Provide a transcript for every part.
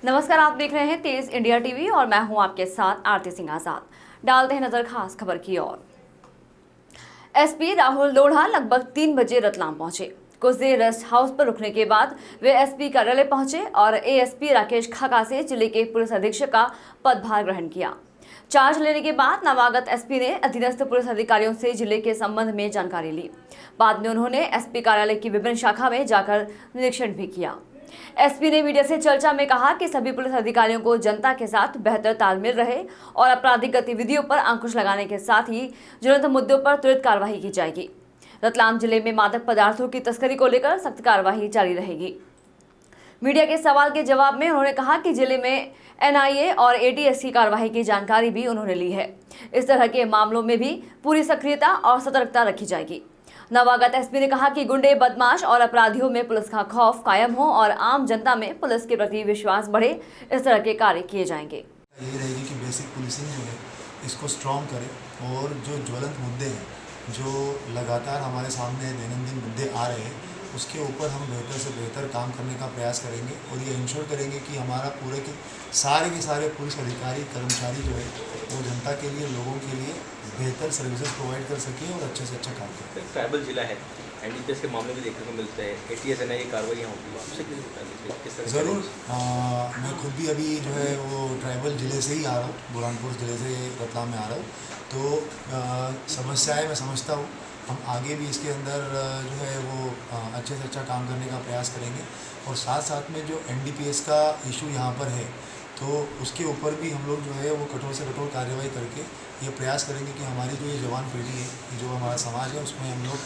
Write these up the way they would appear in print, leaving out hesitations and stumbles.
नमस्कार, आप देख रहे हैं तेज इंडिया टीवी और मैं हूं आपके साथ आरती सिंह आजाद। डालते हैं नजर खास खबर की ओर। एसपी राहुल लोढ़ा लगभग 3 बजे रतलाम पहुंचे। कुछ देर रेस्ट हाउस पर रुकने के बाद वे एसपी कार्यालय पहुंचे और एएसपी राकेश खाका से जिले के पुलिस अधीक्षक का पदभार ग्रहण किया। चार्ज लेने के बाद नवागत एसपी ने अधीनस्थ पुलिस अधिकारियों से जिले के संबंध में जानकारी ली। बाद में उन्होंने एसपी कार्यालय की विभिन्न शाखा में जाकर निरीक्षण भी किया। एसपी ने मीडिया से चर्चा में कहा कि सभी पुलिस अधिकारियों को जनता के साथ बेहतर तालमेल रहे और आपराधिक गतिविधियों पर अंकुश लगाने के साथ ही ज्वलंत मुद्दों पर त्वरित कार्रवाई की जाएगी। रतलाम जिले में मादक पदार्थों की तस्करी को लेकर सख्त कार्रवाई जारी रहेगी। मीडिया के सवाल के जवाब में उन्होंने कहा कि जिले में एनआईए और एटीएस की कार्रवाई की जानकारी भी उन्होंने ली है। इस तरह के मामलों में भी पूरी सक्रियता और सतर्कता रखी जाएगी। नवागत एसपी ने कहा कि गुंडे, बदमाश और अपराधियों में पुलिस का खौफ कायम हो और आम जनता में पुलिस के प्रति विश्वास बढ़े, इस तरह के कार्य किए जाएंगे। ये रहेगी कि बेसिक पुलिसिंग जो है इसको स्ट्रॉन्ग करे और जो ज्वलंत मुद्दे हैं, जो लगातार हमारे सामने दैनंदिन मुद्दे आ रहे हैं, उसके ऊपर हम बेहतर से बेहतर काम करने का प्रयास करेंगे और ये इंश्योर करेंगे कि हमारा पूरे के सारे पुलिस अधिकारी, कर्मचारी जो है वो जनता के लिए, लोगों के लिए बेहतर सर्विसेज प्रोवाइड कर सकें और अच्छे से अच्छा काम करें। ट्राइबल जिला है, एनडीपीएस के मामले भी देखने को मिलते हैं, एटीएस एनआईए कार्रवाइयाँ होती हैं, उससे किस तरह? ज़रूर, मैं खुद भी अभी जो है वो ट्राइबल ज़िले से ही आ रहा हूँ, बुरहानपुर ज़िले से रतलाम में आ रहा हूँ, तो समस्याएं मैं समझता हूँ। हम आगे भी इसके अंदर जो है वो अच्छे से अच्छा काम करने का प्रयास करेंगे और साथ साथ में जो एनडीपीएस का इशू यहाँ पर है तो उसके ऊपर भी हम लोग जो है वो कठोर से कठोर कार्रवाई करके ये प्रयास करेंगे कि हमारी जो ये जवान पीढ़ी है, जो हमारा समाज है, उसमें हम लोग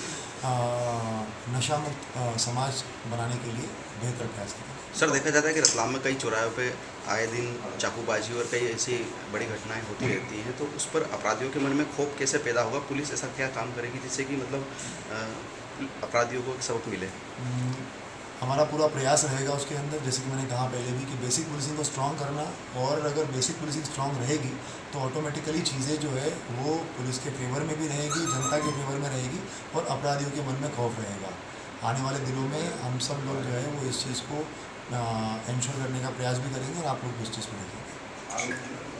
नशा मुक्त समाज बनाने के लिए बेहतर प्रयास करेंगे। सर, देखा जाता है कि रतलाम में कई चौराहों पे आए दिन चाकूबाजी और कई ऐसी बड़ी घटनाएं होती रहती हैं, तो उस पर अपराधियों के मन में खौफ कैसे पैदा होगा? पुलिस ऐसा क्या काम करेगी जिससे कि मतलब अपराधियों को सबक मिले? हमारा पूरा प्रयास रहेगा उसके अंदर, जैसे कि मैंने कहा पहले भी, कि बेसिक पुलिसिंग को स्ट्रॉन्ग करना, और अगर बेसिक पुलिसिंग स्ट्रॉन्ग रहेगी तो ऑटोमेटिकली चीज़ें जो है वो पुलिस के फेवर में भी रहेगी, जनता के फेवर में रहेगी और अपराधियों के मन में खौफ रहेगा। आने वाले दिनों में हम सब लोग जो है वो इस चीज़ को इंश्योर करने का प्रयास भी करेंगे और आप लोग भी इस चीज़ को देखेंगे।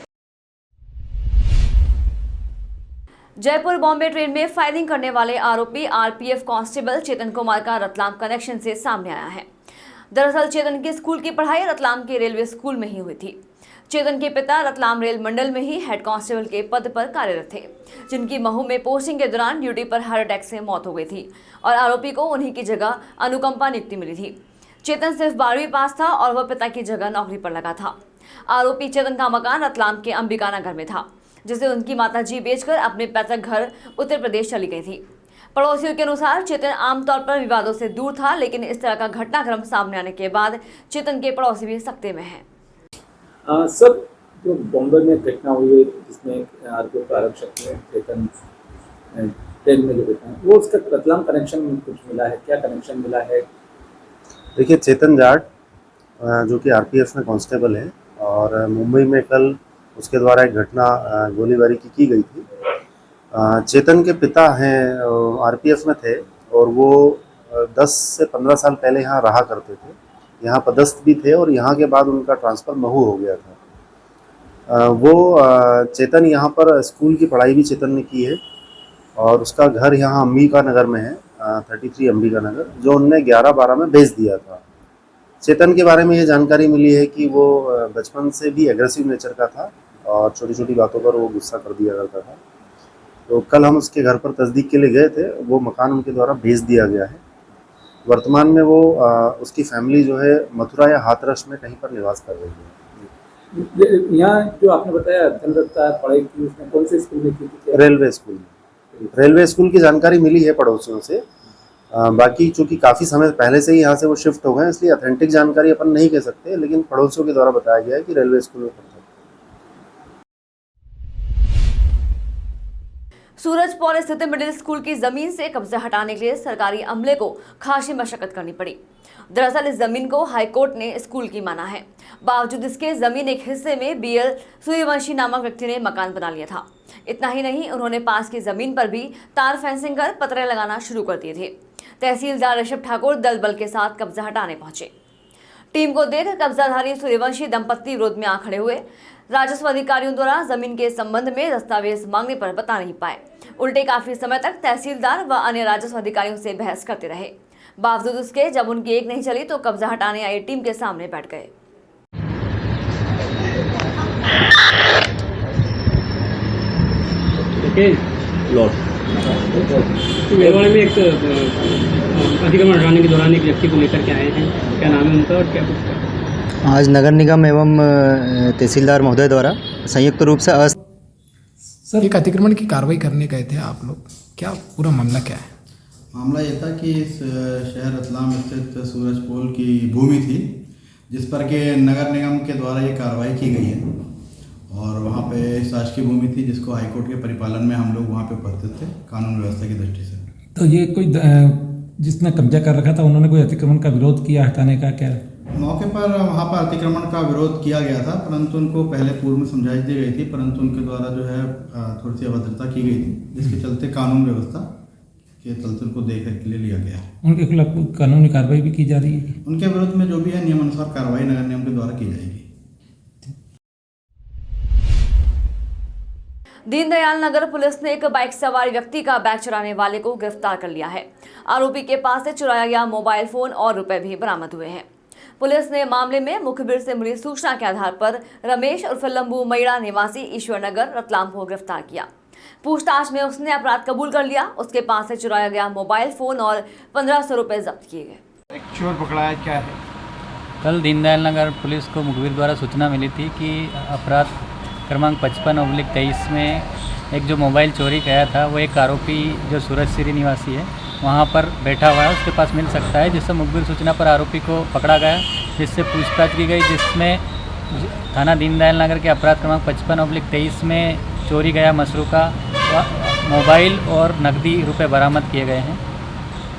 जयपुर बॉम्बे ट्रेन में फायरिंग करने वाले आरोपी आरपीएफ कांस्टेबल चेतन कुमार का रतलाम कनेक्शन से सामने आया है। दरअसल चेतन की स्कूल की पढ़ाई रतलाम के रेलवे स्कूल में ही हुई थी। चेतन के पिता रतलाम रेल मंडल में ही हेड कांस्टेबल के पद पर कार्यरत थे, जिनकी महू में पोस्टिंग के दौरान ड्यूटी पर हार्ट अटैक से मौत हो गई थी और आरोपी को उन्हीं की जगह अनुकंपा नियुक्ति मिली थी। चेतन सिर्फ 12वीं पास था और वह पिता की जगह नौकरी पर लगा था। आरोपी चेतन का मकान रतलाम के अंबिका नगर में था, जिसे उनकी माताजी बेचकर अपने पैतृक घर उत्तर प्रदेश चली गई थी। पड़ोसियों के अनुसार चेतन आमतौर पर विवादों से दूर था, लेकिन इस तरह का घटनाक्रम सामने आने के बाद चेतन के पड़ोसी भी सख्ते में हैं। सर, जो बॉम्बे में घटना हुई है जिसमें आरपीएफ आरक्षक ने चेतन ट्रेन में जो घटना, वो उसका रतलाम कनेक्शन कुछ मिला है? क्या कनेक्शन मिला है? देखिए, चेतन जाट जो कि आरपीएफ में कांस्टेबल है और मुंबई में कल उसके द्वारा एक घटना गोलीबारी की गई थी। चेतन के पिता हैं आरपीएफ में थे और वो 10 से 15 साल पहले यहाँ रहा करते थे, यहाँ पदस्थ भी थे और यहाँ के बाद उनका ट्रांसफ़र महू हो गया था। चेतन यहाँ पर स्कूल की पढ़ाई भी चेतन ने की है और उसका घर यहाँ अंबिका नगर में है, 33 अंबिका नगर, जो उनने 11-12 में भेज दिया था। चेतन के बारे में ये जानकारी मिली है कि वो बचपन से भी एग्रेसिव नेचर का था और छोटी छोटी बातों पर वो गुस्सा कर दिया करता था। तो कल हम उसके घर पर तस्दीक के लिए गए थे, वो मकान उनके द्वारा भेज दिया गया है। वर्तमान में वो उसकी फैमिली जो है मथुरा या हाथरस में कहीं पर निवास कर रही है। यहाँ जो आपने बताया अध्ययनरत पढ़ाई की, उसने कौन से स्कूल में की थी? रेलवे स्कूल में। रेलवे स्कूल की जानकारी मिली है पड़ोसियों से, बाकी चूँकि काफ़ी समय पहले से ही यहाँ से वो शिफ्ट हो गए, इसलिए ऑथेंटिक जानकारी अपन नहीं कह सकते, लेकिन पड़ोसियों के द्वारा बताया गया है कि रेलवे स्कूल में पढ़ता है। सूरजपौर स्थित मिडिल स्कूल की जमीन से कब्जा हटाने के लिए सरकारी अमले को खासी मशक्कत करनी पड़ी। दरअसल इस जमीन को हाईकोर्ट ने स्कूल की माना है। बावजूद इसके जमीन एक हिस्से में बीएल सूर्यवंशी नामक व्यक्ति ने मकान बना लिया था। इतना ही नहीं, उन्होंने पास की जमीन पर भी तार फेंसिंग कर पतरे लगाना शुरू कर दिए थे। तहसीलदार ऋषभ ठाकुर दल बल के साथ कब्जा हटाने पहुंचे। टीम को देख कब्जाधारी सूर्यवंशी दंपत्ति विरोध में आ खड़े हुए। राजस्व अधिकारियों द्वारा जमीन के संबंध में दस्तावेज मांगने पर बता नहीं पाए। उल्टे काफी समय तक तहसीलदार व अन्य राजस्व अधिकारियों से बहस करते रहे। बावजूद उसके जब उनकी एक नहीं चली तो कब्जा हटाने आई टीम के सामने बैठ गए। मेलवाड़े में एक अतिक्रमण हटाने के दौरान एक व्यक्ति को लेकर के आए हैं, क्या नाम है उनका और क्या कुछ? आज नगर निगम एवं तहसीलदार महोदय द्वारा संयुक्त रूप से सर एक अतिक्रमण की कार्रवाई करने गए थे आप लोग, क्या पूरा मामला क्या है? मामला ये था कि इस शहर रतलाम स्थित सूरजपोल की भूमि थी जिस पर के नगर निगम के द्वारा ये कार्रवाई की गई है और वहाँ पे शासकीय भूमि थी जिसको हाईकोर्ट के परिपालन में हम लोग वहाँ पे उपस्थित थे कानून व्यवस्था की दृष्टि से। तो ये कोई जिसने कब्जा कर रखा था उन्होंने कोई अतिक्रमण का विरोध किया हटाने का? क्या मौके पर वहाँ पर अतिक्रमण का विरोध किया गया था, परंतु उनको पहले पूर्व में समझाइश दी गई थी, परंतु उनके द्वारा जो है थोड़ी सी अभद्रता की गई थी, जिसके चलते कानून व्यवस्था के चलते उनको देख रेख के लिए लिया गया है। उनके खिलाफ कानूनी कार्रवाई भी की जा रही है? उनके विरुद्ध में जो भी है नियमानुसार कार्रवाई नगर निगम के द्वारा की जाएगी। दीनदयाल नगर पुलिस ने एक बाइक सवार व्यक्ति का बैग चुराने वाले को गिरफ्तार कर लिया है। आरोपी के पास से चुराया गया मोबाइल फोन और रुपए भी बरामद हुए हैं। पुलिस ने मामले में मुखबिर से मिली सूचना के आधार पर रमेश उर्फ लंबू मैड़ा निवासी ईश्वरनगर रतलाम को गिरफ्तार किया। पूछताछ में उसने अपराध कबूल कर लिया। उसके पास से चुराया गया मोबाइल फोन और 1500 रुपए जब्त किए गए। एक चोर पकड़ा है, क्या है? कल दीनदयाल नगर पुलिस को मुखबिर द्वारा सूचना मिली थी कि अपराध क्रमांक 55/23 में एक जो मोबाइल चोरी गया था वो एक आरोपी जो सूरज सिरी निवासी है वहाँ पर बैठा हुआ है, उसके पास मिल सकता है, जिससे मुखबिर सूचना पर आरोपी को पकड़ा गया, जिससे पूछताछ की गई, जिसमें थाना दीनदयाल नगर के अपराध क्रमांक 55/23 में चोरी गया मसरूका मोबाइल और नकदी रुपए बरामद किए गए हैं।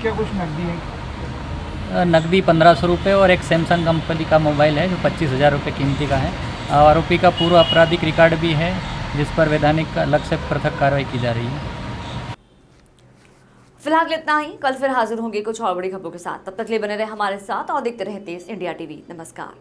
क्या कुछ नकदी है? नकदी 1500 रुपये और एक सैमसंग कंपनी का मोबाइल है जो 25,000 रुपये कीमती का है। आरोपी का पूर्व आपराधिक रिकॉर्ड भी है जिस पर वैधानिक अलग से पृथक कार्रवाई की जा रही है। फिलहाल इतना ही, कल फिर हाजिर होंगे कुछ और बड़ी खबरों के साथ। तब तक के लिए बने रहे हमारे साथ और देखते रहे तेज इंडिया टीवी। नमस्कार।